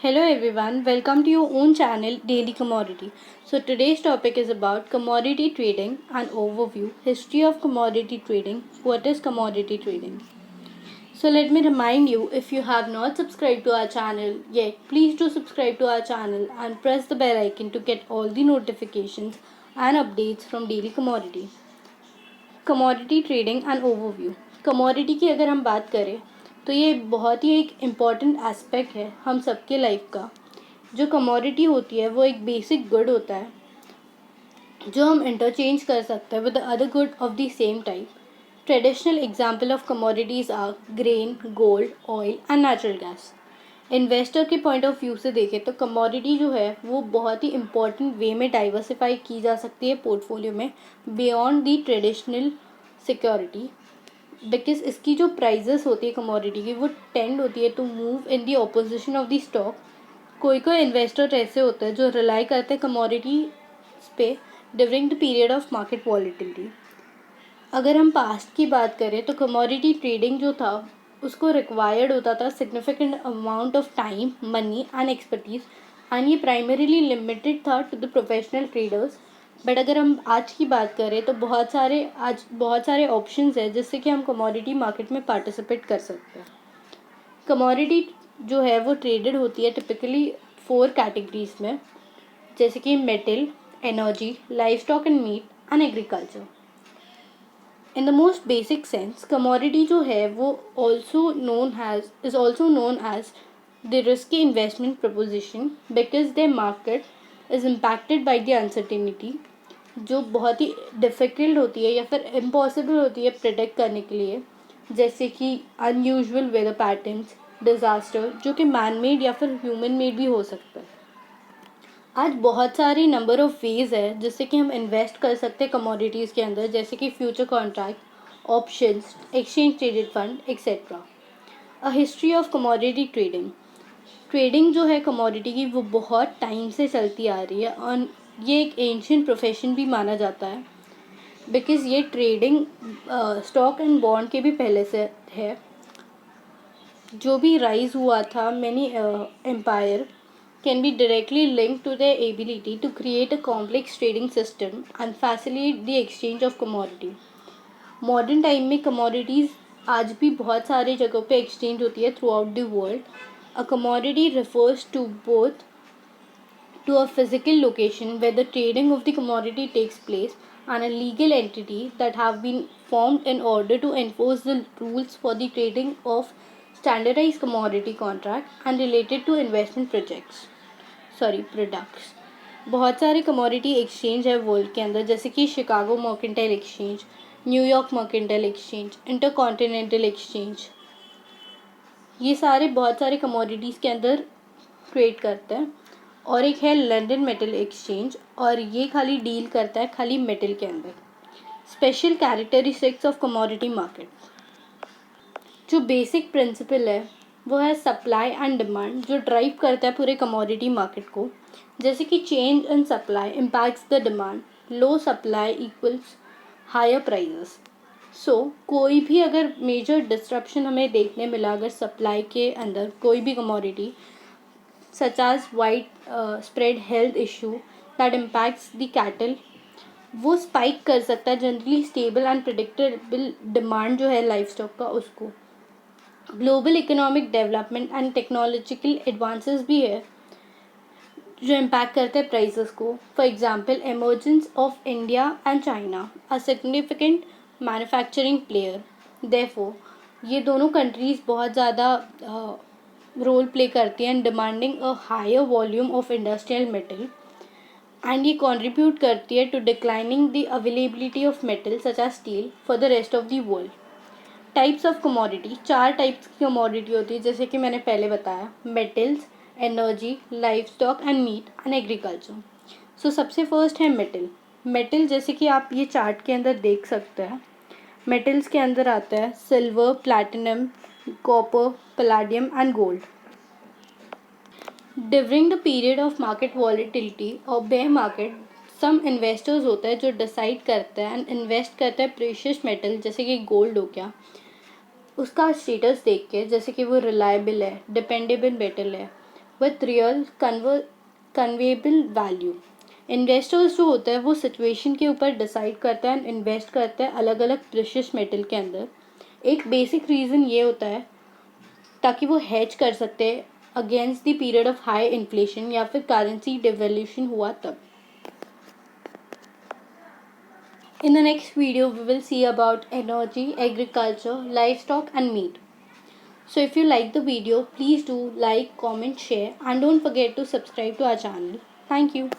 Hello everyone, welcome to your own channel Daily Commodity. So today's topic is about commodity trading and overview, history of commodity trading, what is commodity trading. So let me remind you, if you have not subscribed to our channel yet, please do subscribe to our channel and press the bell icon to get all the notifications and updates from Daily Commodity. Commodity trading and overview. Commodity की अगर हम बात करें तो ये बहुत ही एक important aspect है हम सबके लाइफ का। जो कमोडिटी होती है वो एक बेसिक गुड होता है जो हम इंटरचेंज कर सकते हैं with other good of the same type. Traditional example of commodities are grain, gold, oil and natural gas. Investor के पॉइंट ऑफ व्यू से देखें तो कमोडिटी जो है वो बहुत ही इम्पॉर्टेंट वे में डाइवर्सिफाई की जा सकती है पोर्टफोलियो में beyond the traditional security, because इसकी जो प्राइजेस होती है कमोडिटी की वो टेंड होती है to move in the opposition of the stock. कोई कोई इन्वेस्टर ऐसे होते हैं जो रिलाई करते हैं कमोडिटी पे during the period of market volatility. अगर हम पास्ट की बात करें तो कमोडिटी ट्रेडिंग जो था उसको रिक्वायर्ड होता था significant amount of time, money and expertise, and ये प्राइमरीली लिमिटेड था to the professional traders. But अगर हम आज की बात करें तो बहुत सारे ऑप्शंस हैं जिससे कि हम कमोडिटी मार्केट में पार्टिसिपेट कर सकते हैं। कमोडिटी जो है वो ट्रेडेड होती है टिपिकली 4 कैटेगरीज में, जैसे कि metal, energy, life stock and meat and agriculture. In the most basic sense commodity जो है वो is also known as the risky investment proposition because their market is impacted by the uncertainty, जो बहुत ही difficult होती है या फिर impossible होती है प्रिडिक्ट करने के लिए, जैसे कि अनयूजुअल वेदर पैटर्न्स, डिज़ास्टर जो कि मैन मेड या फिर ह्यूमन मेड भी हो सकता है। आज बहुत सारे नंबर ऑफ़ वेज़ है जिससे कि हम इन्वेस्ट कर सकते हैं कमोडिटीज़ के अंदर, जैसे कि future contract, options, exchange traded fund etcetera. A history of commodity trading. Trading जो है कमोडिटी की वो बहुत टाइम से चलती आ रही है और ये एक एंशियंट प्रोफेशन भी माना जाता है, बिकॉज़ ये ट्रेडिंग स्टॉक एंड बॉन्ड के भी पहले से है। जो भी राइज हुआ था many empire can be directly linked to their ability to create a complex trading system and facilitate the exchange of commodity. Modern time में कमोडिटीज़ आज भी बहुत सारे जगहों पे एक्सचेंज होती है through out the world. A commodity refers to both to a physical location where the trading of the commodity takes place and a legal entity that have been formed in order to enforce the rules for the trading of standardized commodity contract and related to investment products. बहुत सारे commodity exchange है world के अंदर, जैसे कि Chicago mercantile exchange, New York mercantile exchange, intercontinental exchange. ये सारे बहुत सारे कमोडिटीज़ के अंदर ट्रेड करते हैं। और एक है लंदन मेटल एक्सचेंज और ये खाली डील करता है खाली मेटल के अंदर। Special characteristics of commodity market. जो बेसिक प्रिंसिपल है वो है सप्लाई एंड डिमांड, जो ड्राइव करता है पूरे कमोडिटी मार्केट को। जैसे कि change in supply impacts the demand, low supply equals higher prices. So कोई भी अगर मेजर डिस्ट्रप्शन हमें देखने मिला अगर सप्लाई के अंदर कोई भी commodity such as widespread health issue that impacts the cattle, वो स्पाइक कर सकता है generally stable and predictable demand जो है लाइफ स्टॉक का उसको। Global economic development and technological advances भी है जो इम्पैक्ट करते हैं प्राइसेस को। For example emergence of India and China a significant manufacturing player. Therefore ये दोनों कंट्रीज़ बहुत ज़्यादा रोल प्ले करती हैं demanding a higher volume of industrial metal, and ये कंट्रीब्यूट करती है to declining the availability of metal such as steel for the rest of the world. Types of commodity. 4 types की commodity होती है, जैसे कि मैंने पहले बताया, metals, energy, life stock and meat and agriculture. So सबसे फर्स्ट है मेटल। मेटल जैसे कि आप ये चार्ट के अंदर देख सकते हैं, मेटल्स के अंदर आता है silver, platinum, copper, palladium and gold. During the period of market volatility और बेयर मार्केट, सम इन्वेस्टर्स होते हैं जो डिसाइड करते हैं एंड इन्वेस्ट करते हैं प्रेशियस मेटल, जैसे कि गोल्ड हो गया, उसका स्टेटस देख के, जैसे कि वो रिलायबल है, डिपेंडेबल मेटल है, with real conveyable value. Investors जो होते हैं वो सिचुएशन के ऊपर डिसाइड करते हैं, इन्वेस्ट करते हैं अलग अलग प्रेशियस मेटल के अंदर. एक बेसिक रीज़न ये होता है ताकि वो हेज कर सकते हैं against the period of high inflation या फिर करेंसी डिवैल्यूएशन हुआ तब. In the next video, we will see about energy, agriculture, livestock, and meat. So, if you like the video, please do like, comment, share, and don't forget to subscribe to our channel. Thank you.